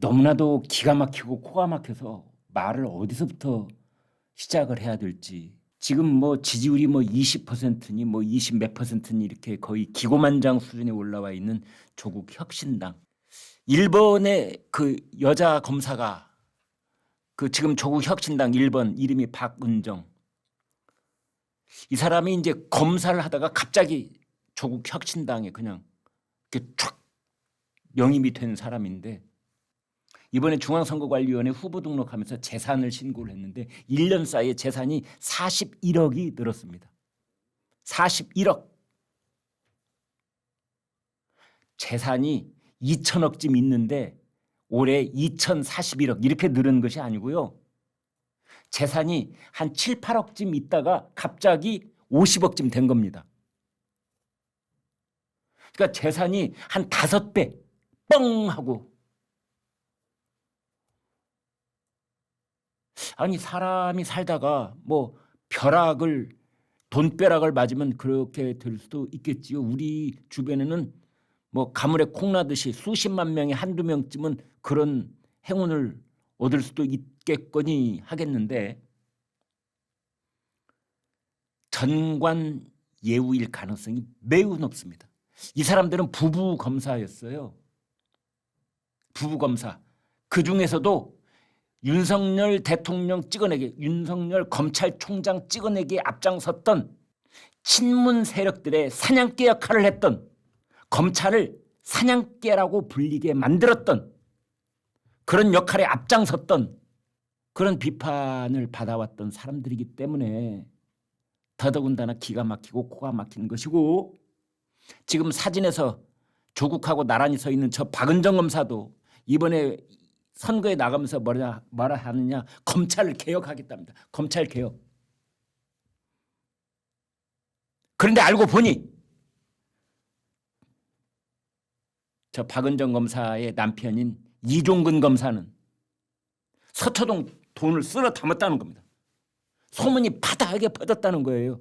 너무나도 기가 막히고 코가 막혀서 말을 어디서부터 시작을 해야 될지. 지금 뭐 지지율이 뭐 20%니 뭐 20 몇 %니 이렇게 거의 기고만장 수준에 올라와 있는 조국 혁신당. 일본의 그 여자 검사가 그 지금 조국 혁신당 1번 이름이 박은정. 이 사람이 이제 검사를 하다가 갑자기 조국 혁신당에 그냥 이렇게 촥 영입이 된 사람인데 이번에 중앙선거관리위원회 후보 등록하면서 재산을 신고를 했는데 1년 사이에 재산이 41억이 늘었습니다. 41억. 재산이 2천억쯤 있는데 올해 2,041억 이렇게 늘은 것이 아니고요. 재산이 한 7, 8억쯤 있다가 갑자기 50억쯤 된 겁니다. 그러니까 재산이 한 5배 뻥 하고. 아니 사람이 살다가 뭐 돈벼락을 맞으면 그렇게 될 수도 있겠지요. 우리 주변에는 뭐 가물에 콩나듯이 수십만 명에 한두 명쯤은 그런 행운을 얻을 수도 있겠거니 하겠는데 전관 예우일 가능성이 매우 높습니다. 이 사람들은 부부 검사였어요. 부부 검사. 그중에서도 윤석열 대통령 찍어내기, 윤석열 검찰총장 찍어내기에 앞장섰던 친문 세력들의 사냥개 역할을 했던, 검찰을 사냥개라고 불리게 만들었던 그런 역할에 앞장섰던 그런 비판을 받아왔던 사람들이기 때문에 더더군다나 기가 막히고 코가 막히는 것이고, 지금 사진에서 조국하고 나란히 서 있는 저 박은정 검사도 이번에 선거에 나가면서 뭐라 하느냐, 검찰을 개혁하겠답니다. 검찰 개혁. 그런데 알고 보니 저 박은정 검사의 남편인 이종근 검사는 서초동 돈을 쓸어 담았다는 겁니다. 소문이 파다하게 퍼졌다는 거예요.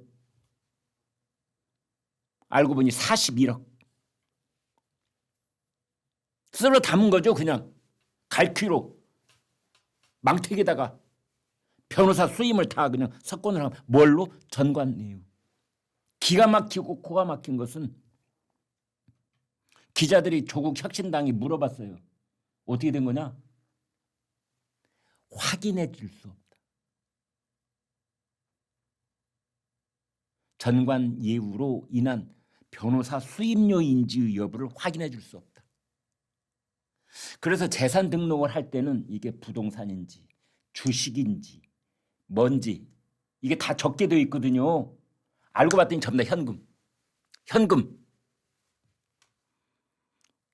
알고 보니 41억. 쓸어 담은 거죠. 그냥 갈퀴로 망태기에다가 변호사 수임을 다 그냥 석권을 하고. 뭘로? 전관예우. 기가 막히고 코가 막힌 것은 기자들이 조국 혁신당이 물어봤어요. 어떻게 된 거냐? 확인해 줄 수 없다. 전관예우로 인한 변호사 수임료인지 여부를 확인해 줄 수 없다. 그래서 재산 등록을 할 때는 이게 부동산인지 주식인지 뭔지 이게 다 적게 되어 있거든요. 알고 봤더니 전부 다 현금. 현금.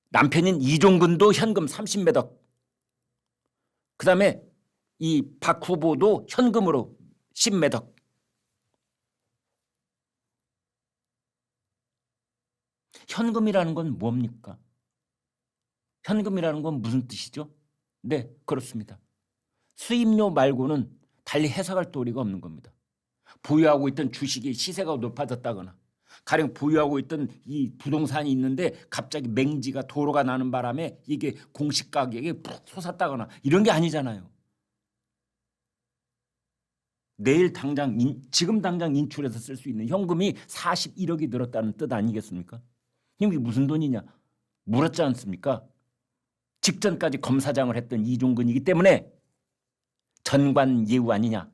남편인 이종근도 현금 30몇 억. 그 다음에 이 박 후보도 현금으로 10몇 억. 현금이라는 건 뭡니까? 현금이라는 건 무슨 뜻이죠? 네, 그렇습니다. 수임료 말고는 달리 해석할 도리가 없는 겁니다. 보유하고 있던 주식이 시세가 높아졌다거나, 가령 보유하고 있던 이 부동산이 있는데 갑자기 맹지가 도로가 나는 바람에 이게 공시가격이 푹 솟았다거나 이런 게 아니잖아요. 내일 당장 지금 당장 인출해서 쓸 수 있는 현금이 41억이 늘었다는 뜻 아니겠습니까? 이게 무슨 돈이냐? 물었지 않습니까? 직전까지 검사장을 했던 이종근이기 때문에 전관예우 아니냐?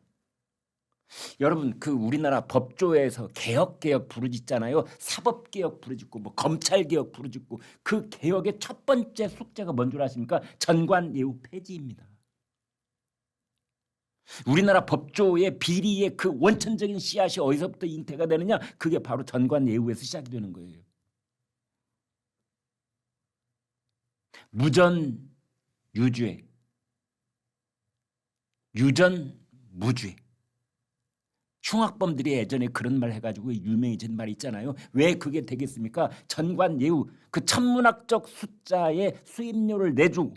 여러분, 그 우리나라 법조에서 개혁 부르짖잖아요. 사법개혁 부르짖고 뭐 검찰개혁 부르짖고, 그 개혁의 첫 번째 숙제가 뭔 줄 아십니까? 전관예우 폐지입니다. 우리나라 법조의 비리의 그 원천적인 씨앗이 어디서부터 잉태가 되느냐? 그게 바로 전관예우에서 시작이 되는 거예요. 무전 유죄, 유전 무죄. 흉악범들이 예전에 그런 말 해가지고 유명해진 말 있잖아요. 왜 그게 되겠습니까? 전관예우, 그 천문학적 숫자의 수임료를 내주고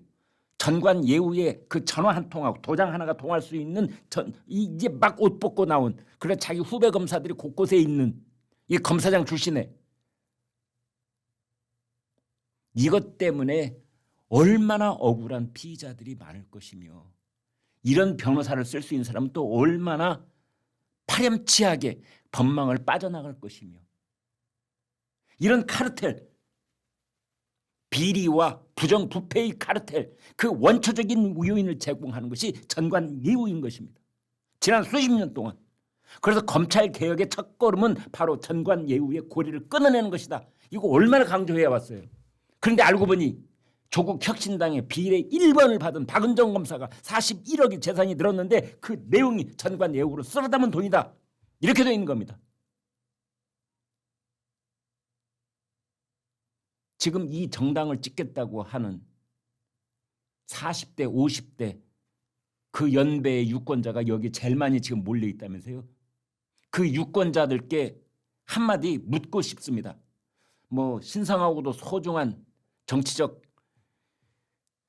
전관예우의 그 전화 한 통하고 도장 하나가 통할 수 있는 이제 막 옷 벗고 나온, 그래 자기 후배 검사들이 곳곳에 있는 이 검사장 출신에 이것 때문에 얼마나 억울한 피의자들이 많을 것이며 이런 변호사를 쓸 수 있는 사람은 또 얼마나 파렴치하게 법망을 빠져나갈 것이며 이런 카르텔, 비리와 부정부패의 카르텔 그 원초적인 요인을 제공하는 것이 전관예우인 것입니다. 지난 수십 년 동안. 그래서 검찰개혁의 첫걸음은 바로 전관예우의 고리를 끊어내는 것이다. 이거 얼마나 강조해 왔어요. 그런데 알고 보니 조국 혁신당의 비례 1번을 받은 박은정 검사가 41억의 재산이 늘었는데 그 내용이 전관예우로 쓸어 담은 돈이다. 이렇게 되어 있는 겁니다. 지금 이 정당을 찍겠다고 하는 40대, 50대 그 연배의 유권자가 여기 제일 많이 지금 몰려 있다면서요. 그 유권자들께 한마디 묻고 싶습니다. 뭐 신성하고도 소중한 정치적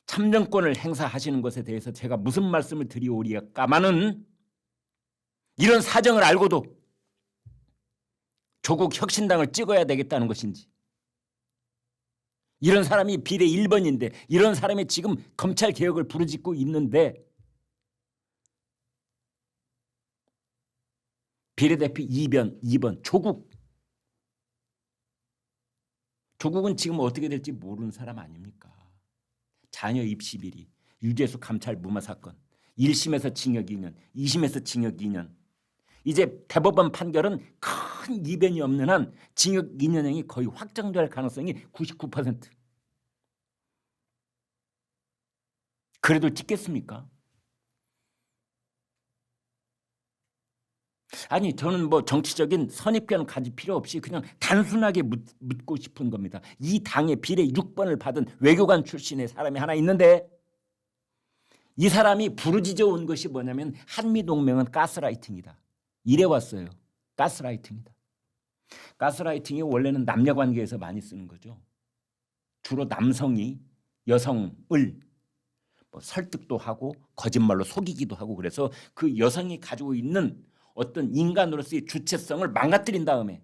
참정권을 행사하시는 것에 대해서 제가 무슨 말씀을 드리오리까마는 이런 사정을 알고도 조국 혁신당을 찍어야 되겠다는 것인지 이런 사람이 비례 1번인데 이런 사람이 지금 검찰개혁을 부르짖고 있는데 비례대표 2번 조국은 지금 어떻게 될지 모르는 사람 아닙니까? 자녀 입시 비리, 유재수 감찰 무마 사건 1심에서 징역 2년, 2심에서 징역 2년 이제 대법원 판결은 큰 이변이 없는 한 징역 2년형이 거의 확정될 가능성이 99%. 그래도 찍겠습니까? 아니 저는 뭐 정치적인 선입견을 가질 필요 없이 그냥 단순하게 묻고 싶은 겁니다. 이 당의 비례 6번을 받은 외교관 출신의 사람이 하나 있는데 이 사람이 부르짖어 온 것이 뭐냐면 한미동맹은 가스라이팅이다. 이래 왔어요. 가스라이팅이다. 가스라이팅이 원래는 남녀관계에서 많이 쓰는 거죠. 주로 남성이 여성을 뭐 설득도 하고 거짓말로 속이기도 하고 그래서 그 여성이 가지고 있는 어떤 인간으로서의 주체성을 망가뜨린 다음에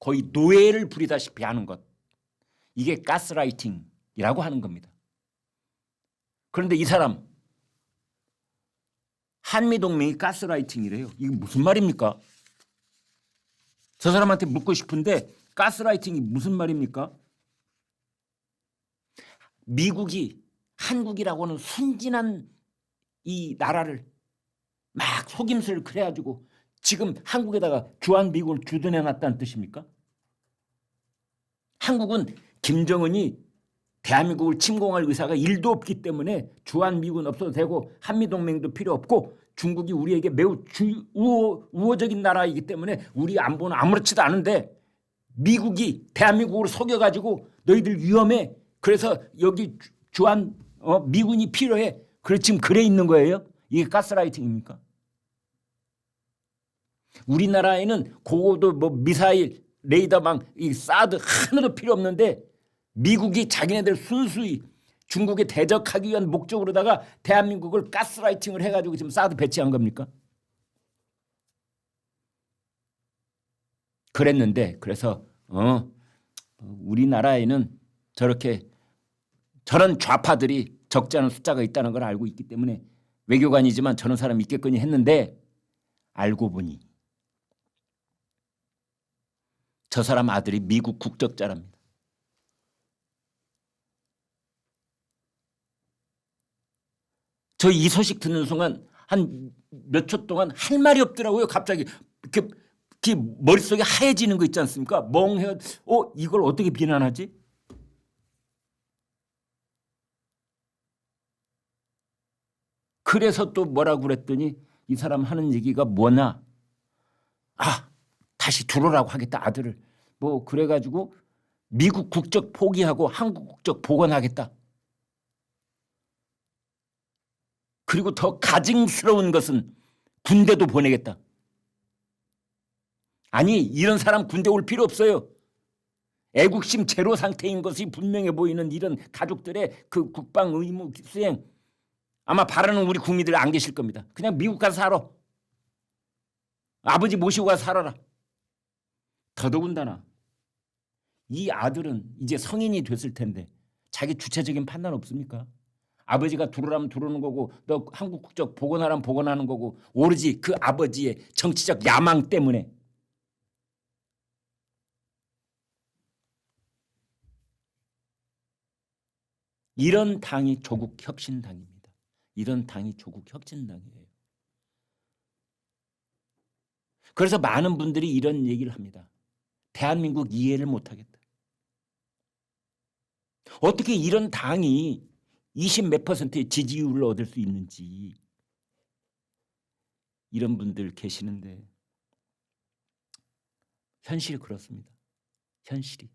거의 노예를 부리다시피 하는 것. 이게 가스라이팅이라고 하는 겁니다. 그런데 이 사람 한미동맹이 가스라이팅이래요. 이게 무슨 말입니까? 저 사람한테 묻고 싶은데 가스라이팅이 무슨 말입니까? 미국이 한국이라고는 순진한 이 나라를 막 속임수를 그래가지고 지금 한국에다가 주한미군을 주둔해놨다는 뜻입니까? 한국은 김정은이 대한민국을 침공할 의사가 1도 없기 때문에 주한미군 없어도 되고 한미동맹도 필요 없고 중국이 우리에게 매우 우호적인 나라이기 때문에 우리 안보는 아무렇지도 않은데 미국이 대한민국으로 속여가지고 너희들 위험해. 그래서 여기 미군이 필요해. 그래 지금 그래 있는 거예요? 이게 가스라이팅입니까? 우리나라에는 고고도 뭐 미사일, 레이더망, 이 사드 하나도 필요 없는데 미국이 자기네들 순수히 중국에 대적하기 위한 목적으로다가 대한민국을 가스라이팅을 해가지고 지금 사드 배치한 겁니까? 그랬는데 그래서 우리나라에는 저런 좌파들이 적지 않은 숫자가 있다는 걸 알고 있기 때문에 외교관이지만 저런 사람이 있겠거니 했는데 알고 보니 저 사람 아들이 미국 국적자랍니다. 저 이 소식 듣는 순간 한 몇 초 동안 할 말이 없더라고요. 갑자기 이렇게 머릿속에 하얘지는 거 있지 않습니까? 멍해. 이걸 어떻게 비난하지? 그래서 또 뭐라고 그랬더니 이 사람 하는 얘기가 뭐냐? 다시 들어오라고 하겠다 아들을. 뭐 그래가지고 미국 국적 포기하고 한국 국적 복원하겠다. 그리고 더 가증스러운 것은 군대도 보내겠다. 아니 이런 사람 군대 올 필요 없어요. 애국심 제로 상태인 것이 분명해 보이는 이런 가족들의 그 국방 의무 수행 아마 바라는 우리 국민들 안 계실 겁니다. 그냥 미국 가서 살아. 아버지 모시고 가서 살아라. 더더군다나 이 아들은 이제 성인이 됐을 텐데 자기 주체적인 판단 없습니까? 아버지가 들어오라면 들어오는 거고 너 한국 국적 복원하라면 복원하는 거고 오로지 그 아버지의 정치적 야망 때문에 이런 당이 조국혁신당입니다. 이런 당이 조국혁신당이에요. 그래서 많은 분들이 이런 얘기를 합니다. 대한민국 이해를 못하겠다. 어떻게 이런 당이 20 몇 %의 지지율을 얻을 수 있는지 이런 분들 계시는데 현실이 그렇습니다. 현실이.